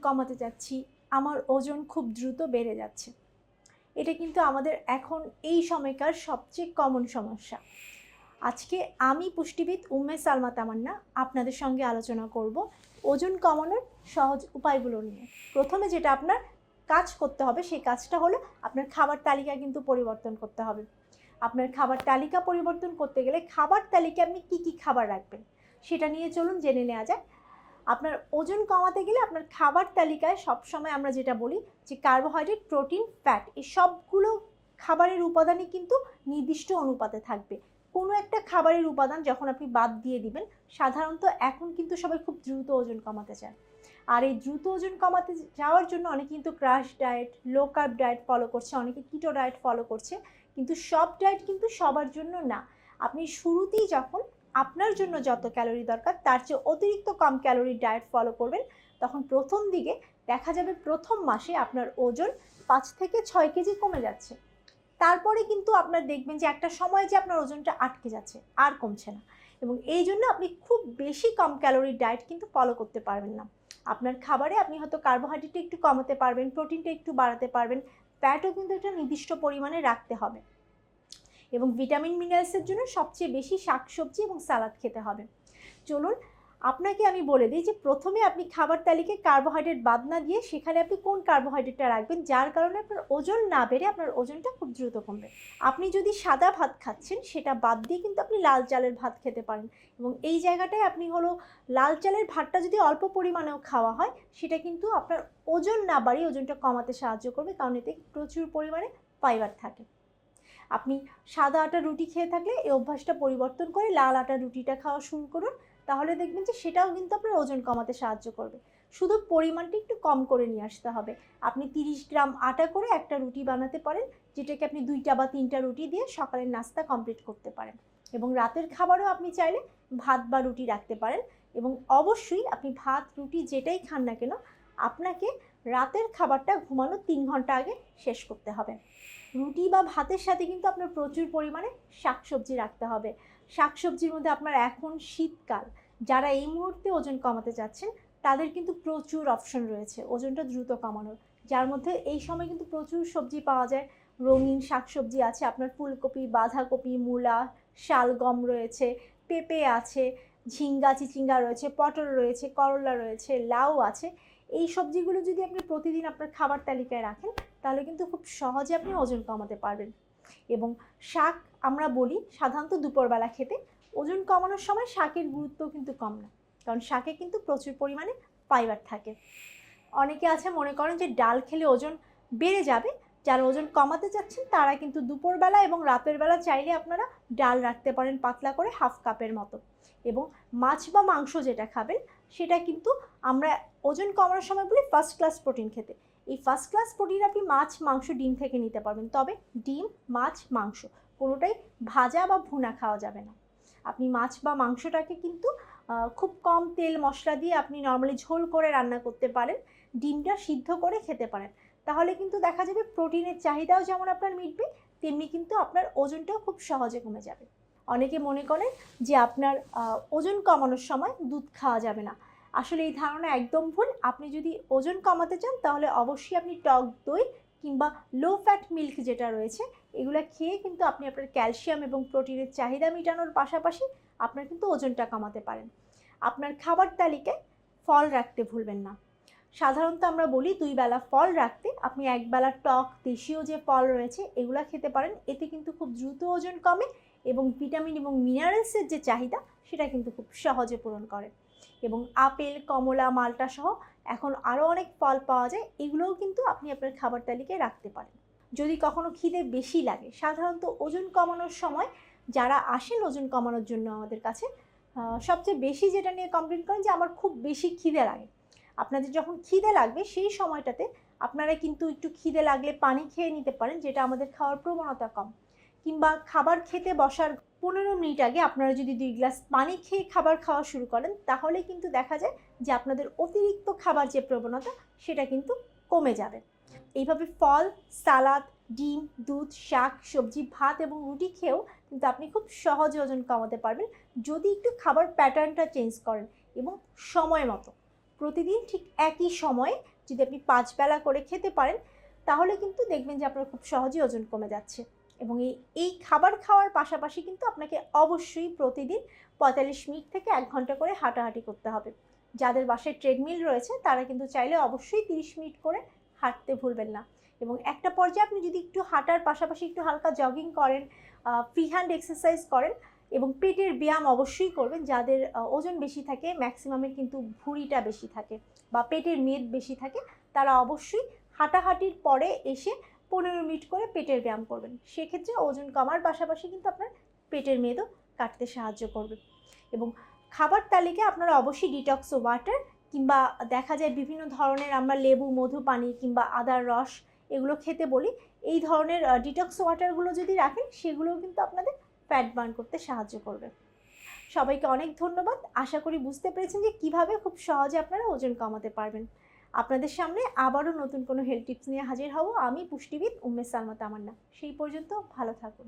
কমাতে চাচ্ছি, আমার ওজন খুব দ্রুত বেড়ে যাচ্ছে। এটা কিন্তু আমাদের এখন এই সময়কার সবচেয়ে কমন সমস্যা। আজকে আমি পুষ্টিবিদ উম্মে সালমা তামান্না আপনাদের সঙ্গে আলোচনা করব ওজন কমানোর সহজ উপায়গুলো নিয়ে। প্রথমে যেটা আপনার কাজ করতে হবে সেই কাজটা হলো আপনার খাবার তালিকা কিন্তু পরিবর্তন করতে হবে। আপনার খাবার তালিকা পরিবর্তন করতে গেলে খাবার তালিকায় আপনি কী কী খাবার রাখবেন সেটা নিয়ে চলুন জেনে নেওয়া যাক। আপনার ওজন কমাতে গেলে আপনার খাবার তালিকায় সবসময় আমরা যেটা বলি যে কার্বোহাইড্রেট, প্রোটিন, ফ্যাট এই সবগুলো খাবারের উপাদানই কিন্তু নির্দিষ্ট অনুপাতে থাকবে। কোনো একটা খাবারের উপাদান যখন আপনি বাদ দিয়ে দিবেন, সাধারণত এখন কিন্তু সবাই খুব দ্রুত ওজন কমাতে চায়। আর এই দ্রুত ওজন কমাতে যাওয়ার জন্য অনেকে কিন্তু crash diet, low carb diet follow করছে, অনেকে কিটো ডায়েট ফলো করছে, কিন্তু সব ডায়েট কিন্তু সবার জন্য না। আপনি শুরুতেই যখন আপনার জন্য যত ক্যালোরি দরকার তার চেয়ে অতিরিক্ত কম ক্যালোরির ডায়েট ফলো করবেন, তখন প্রথম দিকে দেখা যাবে প্রথম মাসে আপনার ওজন 5 থেকে 6 কেজি কমে যাচ্ছে। তারপরে কিন্তু আপনার দেখবেন যে একটা সময় যে আপনার ওজনটা আটকে যাচ্ছে, আর কমছে না। এবং এই জন্য আপনি খুব বেশি কম ক্যালোরির ডায়েট কিন্তু ফলো করতে পারবেন না। আপনার খাবারে আপনি হয়তো কার্বোহাইড্রেটটা একটু কমাতে পারবেন, প্রোটিনটা একটু বাড়াতে পারবেন, ফ্যাটও কিন্তু একটা নির্দিষ্ট পরিমাণে রাখতে হবে। এবং ভিটামিন মিনারেলসের জন্য সবচেয়ে বেশি শাকসবজি এবং সালাদ খেতে হবে। চলুন আপনাকে আমি বলে দিই যে প্রথমে আপনি খাবার তালিকায় কার্বোহাইড্রেট বাদ না দিয়ে সেখানে আপনি কোন কার্বোহাইড্রেটটা রাখবেন যার কারণে আপনার ওজন না বেড়ে আপনার ওজনটা খুব দ্রুত কমবে। আপনি যদি সাদা ভাত খাচ্ছেন সেটা বাদ দিয়ে কিন্তু আপনি লাল চালের ভাত খেতে পারেন। এবং এই জায়গাটায় আপনি হলো লাল চালের ভাতটা যদি অল্প পরিমাণেও খাওয়া হয় সেটা কিন্তু আপনার ওজন না বাড়িয়ে ওজনটা কমাতে সাহায্য করবে, কারণ এতে প্রচুর পরিমাণে ফাইবার থাকে। আপনি সাদা আটার রুটি খেয়ে থাকলে এই অভ্যাসটা পরিবর্তন করে লাল আটার রুটিটা খাওয়া শুরু করুন, তাহলে দেখবেন যে সেটাও কিন্তু আপনার ওজন কমাতে সাহায্য করবে। শুধু পরিমাণটা একটু কম করে নিয়ে আসতে হবে। আপনি 30 গ্রাম আটা করে একটা রুটি বানাতে পারেন, যেটাকে আপনি 2টা বা 3টা রুটি দিয়ে সকালের নাস্তা কমপ্লিট করতে পারেন। এবং রাতের খাবারও আপনি চাইলে ভাত বা রুটি রাখতে পারেন। এবং অবশ্যই আপনি ভাত রুটি যেটাই খান না কেন, আপনাকে রাতের খাবারটা ঘুমানোর 3 ঘন্টা আগে শেষ করতে হবে। রুটি বা ভাতের সাথে কিন্তু আপনার প্রচুর পরিমাণে শাকসবজি রাখতে হবে। শাকসবজির মধ্যে আপনার এখন শীতকাল, যারা এই মুহূর্তে ওজন কমাতে চাচ্ছেন তাদের কিন্তু প্রচুর অপশন রয়েছে ওজনটা দ্রুত কমানোর, যার মধ্যে এই সময় কিন্তু প্রচুর সবজি পাওয়া যায়। রঙিন শাকসবজি আছে আপনার ফুলকপি, বাঁধাকপি, মূলা, শালগম রয়েছে, পেঁপে আছে, ঝিঙ্গা চিচিঙ্গা রয়েছে, পটল রয়েছে, করলা রয়েছে, লাউ আছে। এই সবজিগুলো যদি আপনি প্রতিদিন আপনার খাবার তালিকায় রাখেন তাহলে কিন্তু খুব সহজে আপনি ওজন কমাতে পারবেন। এবং শাক আমরা বলি সাধারণত দুপুরবেলা খেতে, ওজন কমানোর সময় শাকের গুরুত্ব কিন্তু কম না, কারণ শাকে কিন্তু প্রচুর পরিমাণে ফাইবার থাকে। অনেকে আছে মনে করেন যে ডাল খেলে ওজন বেড়ে যাবে, যারা ওজন কমাতে চাচ্ছেন তারা কিন্তু দুপুরবেলা এবং রাতের বেলা চাইলে আপনারা ডাল রাখতে পারেন পাতলা করে হাফ কাপের মতো। এবং মাছ বা মাংস যেটা খাবেন সেটা কিন্তু আমরা ওজন কমানোর সময় বলি ফার্স্ট ক্লাস প্রোটিন খেতে। এই ফার্স্ট ক্লাস প্রোটিন আপনি মাছ, মাংস, ডিম থেকে নিতে পারবেন, তবে ডিম, মাছ, মাংস কোনোটাই ভাজা বা ভুনা খাওয়া যাবে না। আপনি মাছ বা মাংসটাকে কিন্তু খুব কম তেল মশলা দিয়ে আপনি নর্মালি ঝোল করে রান্না করতে পারেন, ডিমটা সিদ্ধ করে খেতে পারেন, তাহলে কিন্তু দেখা যাবে প্রোটিনের চাহিদাও যেমন আপনার মিটবে, তেমনি কিন্তু আপনার ওজনটাও খুব সহজে কমে যাবে। অনেকে মনে করেন যে আপনার ওজন কমানোর সময় দুধ খাওয়া যাবে না। আসলে এই ধারণা একদম ভুল। আপনি যদি ওজন কমাতে চান তাহলে অবশ্যই আপনি টক দই কিংবা লো ফ্যাট মিল্ক যেটা রয়েছে এগুলো খেয়ে কিন্তু আপনি আপনার ক্যালসিয়াম এবং প্রোটিনের চাহিদা মেটানোর পাশাপাশি আপনার কিন্তু ওজনটা কমাতে পারেন। আপনার খাবার তালিকায় ফল রাখতে ভুলবেন না। সাধারণত আমরা বলি 2 বেলা ফল রাখতে, আপনি 1 বেলা টক দেশীয় যে ফল রয়েছে এগুলা খেতে পারেন, এতে কিন্তু খুব দ্রুত ওজন কমে এবং ভিটামিন এবং মিনারেলসের যে চাহিদা সেটা কিন্তু খুব সহজে পূরণ করে। এবং আপেল, কমলা, মাল্টা সহ এখন আরও অনেক ফল পাওয়া যায়, এগুলোও কিন্তু আপনি আপনার খাবার তালিকায় রাখতে পারেন। যদি কখনো খিদে বেশি লাগে, সাধারণত ওজন কমানোর সময় যারা আসেন ওজন কমানোর জন্য আমাদের কাছে সবচেয়ে বেশি যেটা নিয়ে কমপ্লেন করেন যে আমার খুব বেশি খিদে লাগে। আপনাদের যখন খিদে লাগবে সেই সময়টাতে আপনারা কিন্তু একটু খিদে লাগলে পানি খেয়ে নিতে পারেন, যেটা আমাদের খাওয়ার প্রবণতা কম। কিংবা খাবার খেতে বসার 15 মিনিট আগে আপনারা যদি 2 গ্লাস পানি খেয়ে খাবার খাওয়া শুরু করেন তাহলে কিন্তু দেখা যায় যে আপনাদের অতিরিক্ত খাবার যে প্রবণতা সেটা কিন্তু কমে যাবে। এইভাবে ফল, সালাদ, ডিম, দুধ, শাক, সবজি, ভাত এবং রুটি খেয়েও কিন্তু আপনি খুব সহজে ওজন কমাতে পারবেন যদি একটু খাবার প্যাটার্নটা চেঞ্জ করেন এবং সময় মতো। প্রতিদিন ঠিক একই সময়ে যদি আপনি 5 বেলা করে খেতে পারেন, তাহলে কিন্তু দেখবেন যে আপনার খুব সহজেই ওজন কমে যাচ্ছে। এবং এই খাবার খাওয়ার পাশাপাশি কিন্তু আপনাকে অবশ্যই প্রতিদিন 45 মিনিট থেকে 1 ঘন্টা করে হাঁটাহাঁটি করতে হবে। যাদের বাসায় ট্রেডমিল রয়েছে তারা কিন্তু চাইলে অবশ্যই 30 মিনিট করে হাঁটতে ভুলবেন না। এবং একটা পর্যায়ে আপনি যদি একটু হাঁটার পাশাপাশি একটু হালকা জগিং করেন, ফ্রি হ্যান্ড এক্সারসাইজ করেন এবং পেটের ব্যায়াম অবশ্যই করবেন। যাদের ওজন বেশি থাকে, ম্যাক্সিমামের কিন্তু ভুঁড়িটা বেশি থাকে বা পেটের মেদ বেশি থাকে, তারা অবশ্যই হাঁটাহাঁটির পরে এসে 15 মিনিট করে পেটের ব্যায়াম করবেন। সেক্ষেত্রে ওজন কমার পাশাপাশি কিন্তু আপনার পেটের মেদও কাটতে সাহায্য করবে। এবং খাবার তালিকায় আপনারা অবশ্যই ডিটক্স ওয়াটার কিংবা দেখা যায় বিভিন্ন ধরনের আমরা লেবু, মধু পানি কিংবা আদার রস এগুলো খেতে বলি। এই ধরনের ডিটক্স ওয়াটারগুলো যদি রাখেন, সেগুলোও কিন্তু আপনাদের ফ্যাট বার্ন করতে সাহায্য করবে। সবাইকে অনেক ধন্যবাদ। আশা করি বুঝতে পেরেছেন যে কীভাবে খুব সহজে আপনারা ওজন কমাতে পারবেন। আপনাদের সামনে আবারও নতুন কোনো হেলথ টিপস নিয়ে হাজির হব। আমি পুষ্টিবিদ উম্মে সালমা তামান্না। সেই পর্যন্ত ভালো থাকুন।